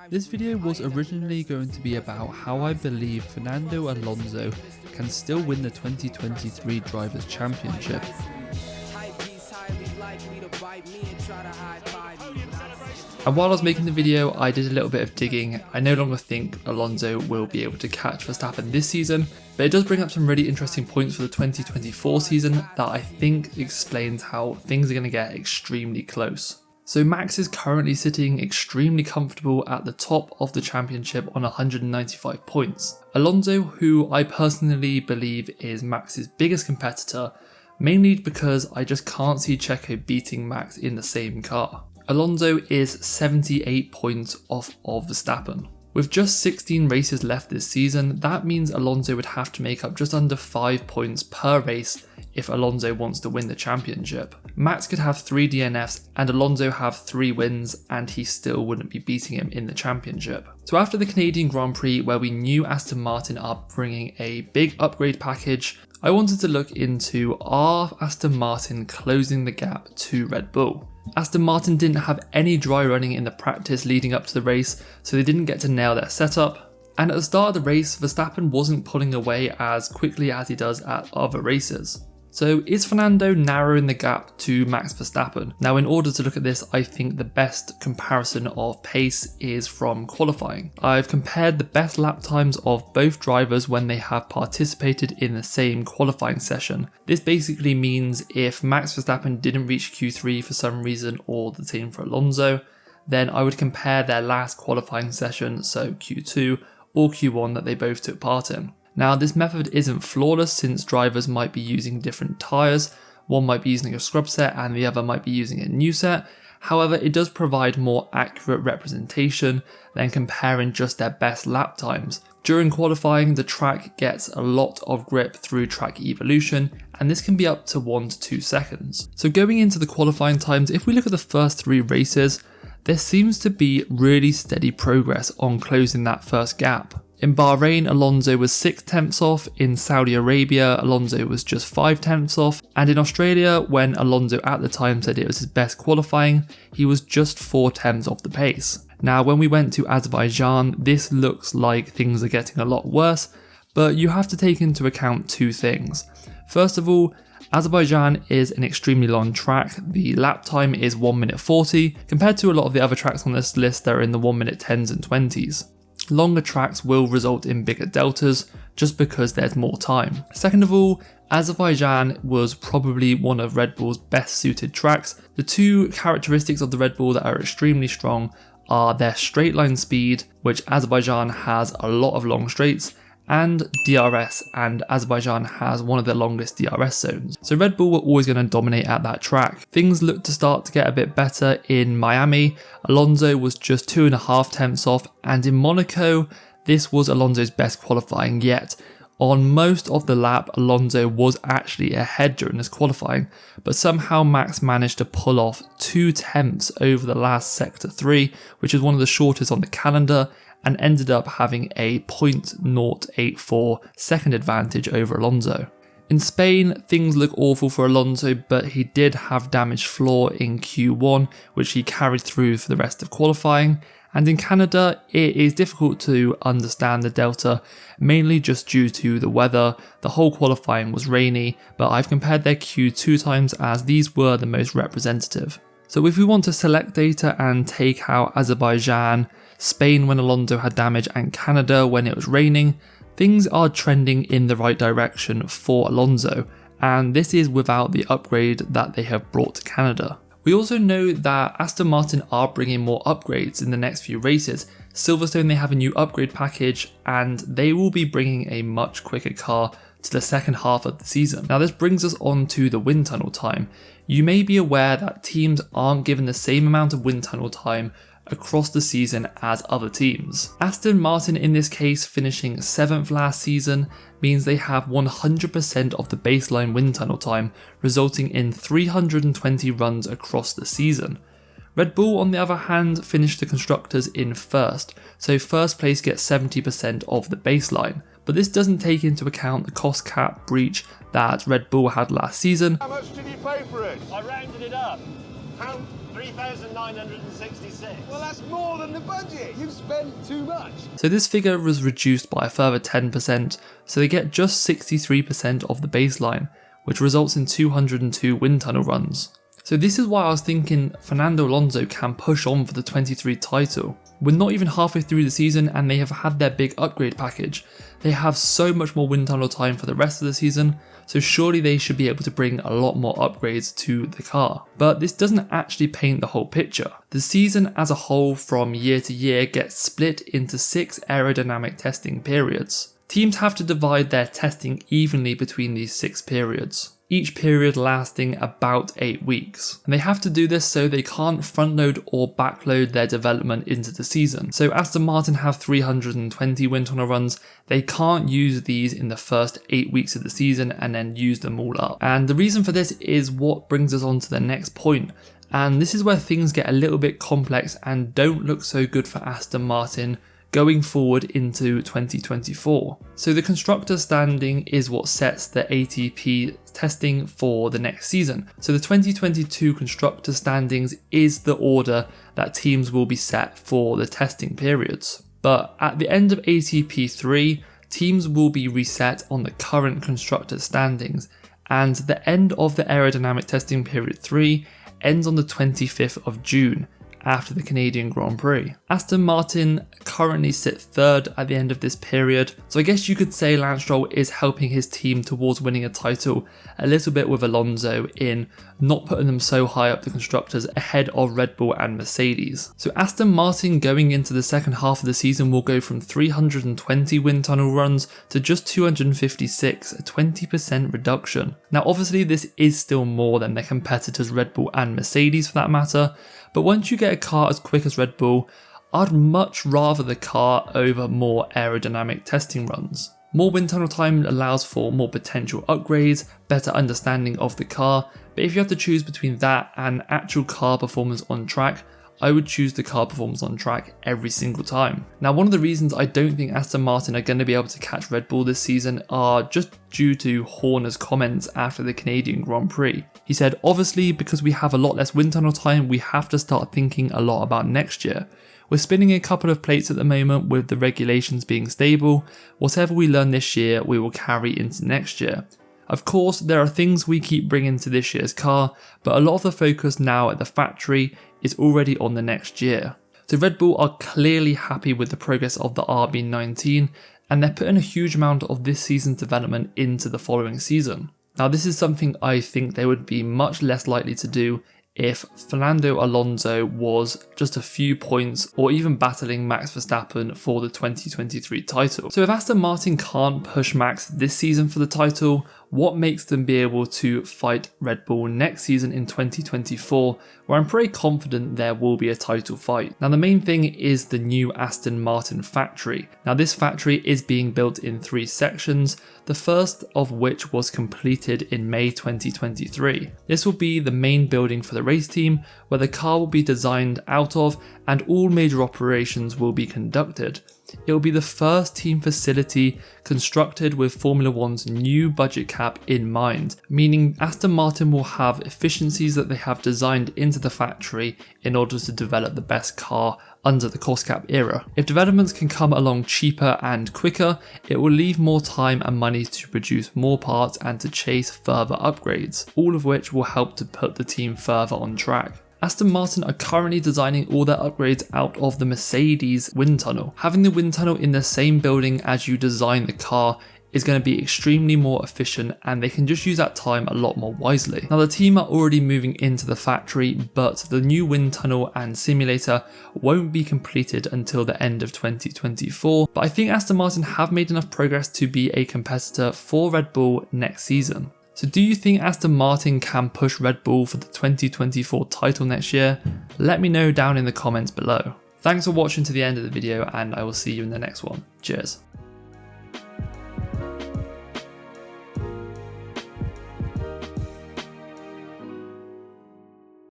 This video was originally going to be about how I believe Fernando Alonso can still win the 2023 Drivers' Championship. And while I was making the video, I did a little bit of digging. I no longer think Alonso will be able to catch Verstappen this season, but it does bring up some really interesting points for the 2024 season that I think explains how things are going to get extremely close. So Max is currently sitting extremely comfortable at the top of the championship on 195 points. Alonso, who I personally believe is Max's biggest competitor, mainly because I just can't see Checo beating Max in the same car. Alonso is 78 points off of Verstappen. With just 16 races left this season, that means Alonso would have to make up just under 5 points per race if Alonso wants to win the championship. Max could have 3 DNFs and Alonso have 3 wins and he still wouldn't be beating him in the championship. So after the Canadian Grand Prix, where we knew Aston Martin are bringing a big upgrade package, I wanted to look into, are Aston Martin closing the gap to Red Bull? Aston Martin didn't have any dry running in the practice leading up to the race, so they didn't get to nail their setup. And at the start of the race, Verstappen wasn't pulling away as quickly as he does at other races. So is Fernando narrowing the gap to Max Verstappen? Now, in order to look at this, I think the best comparison of pace is from qualifying. I've compared the best lap times of both drivers when they have participated in the same qualifying session. This basically means if Max Verstappen didn't reach Q3 for some reason, or the same for Alonso, then I would compare their last qualifying session, so Q2 or Q1 that they both took part in. Now, this method isn't flawless since drivers might be using different tyres, one might be using a scrub set and the other might be using a new set. However, it does provide more accurate representation than comparing just their best lap times. During qualifying, the track gets a lot of grip through track evolution, and this can be up to 1 to 2 seconds. So going into the qualifying times, if we look at the first 3 races, there seems to be really steady progress on closing that first gap. In Bahrain, Alonso was 6 tenths off, in Saudi Arabia, Alonso was just 5 tenths off, and in Australia, when Alonso at the time said it was his best qualifying, he was just 4 tenths off the pace. Now, when we went to Azerbaijan, this looks like things are getting a lot worse, but you have to take into account 2 things. First of all, Azerbaijan is an extremely long track. The lap time is 1 minute 40, compared to a lot of the other tracks on this list that are in the 1 minute 10s and 20s. Longer tracks will result in bigger deltas just because there's more time. Second of all, Azerbaijan was probably one of Red Bull's best suited tracks. The 2 characteristics of the Red Bull that are extremely strong are their straight line speed, which Azerbaijan has a lot of long straights, and DRS, and Azerbaijan has one of the longest DRS zones. So Red Bull were always going to dominate at that track. Things looked to start to get a bit better in Miami. Alonso was just 2.5 tenths off, and in Monaco, this was Alonso's best qualifying yet. On most of the lap, Alonso was actually ahead during this qualifying, but somehow Max managed to pull off 2 tenths over the last sector 3, which is one of the shortest on the calendar, and ended up having a 0.084 second advantage over Alonso. In Spain, things look awful for Alonso, but he did have damaged floor in Q1, which he carried through for the rest of qualifying. And in Canada, it is difficult to understand the delta, mainly just due to the weather. The whole qualifying was rainy, but I've compared their Q2 times as these were the most representative. So if we want to select data and take out Azerbaijan, Spain when Alonso had damage, and Canada when it was raining, things are trending in the right direction for Alonso, and this is without the upgrade that they have brought to Canada. We also know that Aston Martin are bringing more upgrades in the next few races. Silverstone, they have a new upgrade package, and they will be bringing a much quicker car to the second half of the season. Now this brings us on to the wind tunnel time. You may be aware that teams aren't given the same amount of wind tunnel time across the season as other teams. Aston Martin in this case finishing 7th last season means they have 100% of the baseline wind tunnel time, resulting in 320 runs across the season. Red Bull on the other hand finished the constructors in first, so first place gets 70% of the baseline. But this doesn't take into account the cost cap breach that Red Bull had last season. How much did you pay for it? I rounded it up. How? 3,966. Well, that's more than the budget. You've spent too much. So this figure was reduced by a further 10%, so they get just 63% of the baseline, which results in 202 wind tunnel runs. So this is why I was thinking Fernando Alonso can push on for the 23 title. We're not even halfway through the season and they have had their big upgrade package. They have so much more wind tunnel time for the rest of the season, so surely they should be able to bring a lot more upgrades to the car. But this doesn't actually paint the whole picture. The season as a whole from year to year gets split into 6 aerodynamic testing periods. Teams have to divide their testing evenly between these 6 periods, each period lasting about 8 weeks. And they have to do this so they can't front load or backload their development into the season. So Aston Martin have 320 wind tunnel runs, they can't use these in the first 8 weeks of the season and then use them all up. And the reason for this is what brings us on to the next point. And this is where things get a little bit complex and don't look so good for Aston Martin going forward into 2024. So the constructor standing is what sets the ATP testing for the next season. So the 2022 constructor standings is the order that teams will be set for the testing periods. But at the end of ATP 3, teams will be reset on the current constructor standings, and the end of the aerodynamic testing period 3 ends on the 25th of June. After the Canadian Grand Prix. Aston Martin currently sit 3rd at the end of this period, so I guess you could say Lance Stroll is helping his team towards winning a title a little bit with Alonso in not putting them so high up the constructors ahead of Red Bull and Mercedes. So Aston Martin going into the second half of the season will go from 320 wind tunnel runs to just 256, a 20% reduction. Now obviously this is still more than their competitors Red Bull and Mercedes for that matter, but once you get a car as quick as Red Bull, I'd much rather the car over more aerodynamic testing runs. More wind tunnel time allows for more potential upgrades, better understanding of the car, but if you have to choose between that and actual car performance on track, I would choose the car performance on track every single time. Now one of the reasons I don't think Aston Martin are going to be able to catch Red Bull this season are just due to Horner's comments after the Canadian Grand Prix. He said, obviously because we have a lot less wind tunnel time, we have to start thinking a lot about next year. We're spinning a couple of plates at the moment with the regulations being stable. Whatever we learn this year, we will carry into next year. Of course, there are things we keep bringing to this year's car, but a lot of the focus now at the factory is already on the next year. So Red Bull are clearly happy with the progress of the RB19, and they're putting a huge amount of this season's development into the following season. Now this is something I think they would be much less likely to do if Fernando Alonso was just a few points or even battling Max Verstappen for the 2023 title. So if Aston Martin can't push Max this season for the title, what makes them be able to fight Red Bull next season in 2024, where I'm pretty confident there will be a title fight. Now the main thing is the new Aston Martin factory. Now this factory is being built in 3 sections, the first of which was completed in May 2023. This will be the main building for the race team, where the car will be designed out of and all major operations will be conducted. It will be the first team facility constructed with Formula One's new budget cap in mind, meaning Aston Martin will have efficiencies that they have designed into the factory in order to develop the best car under the cost cap era. If developments can come along cheaper and quicker, it will leave more time and money to produce more parts and to chase further upgrades, all of which will help to put the team further on track. Aston Martin are currently designing all their upgrades out of the Mercedes wind tunnel. Having the wind tunnel in the same building as you design the car is going to be extremely more efficient, and they can just use that time a lot more wisely. Now the team are already moving into the factory, but the new wind tunnel and simulator won't be completed until the end of 2024, but I think Aston Martin have made enough progress to be a competitor for Red Bull next season. So do you think Aston Martin can push Red Bull for the 2024 title next year? Let me know down in the comments below. Thanks for watching to the end of the video, and I will see you in the next one. Cheers.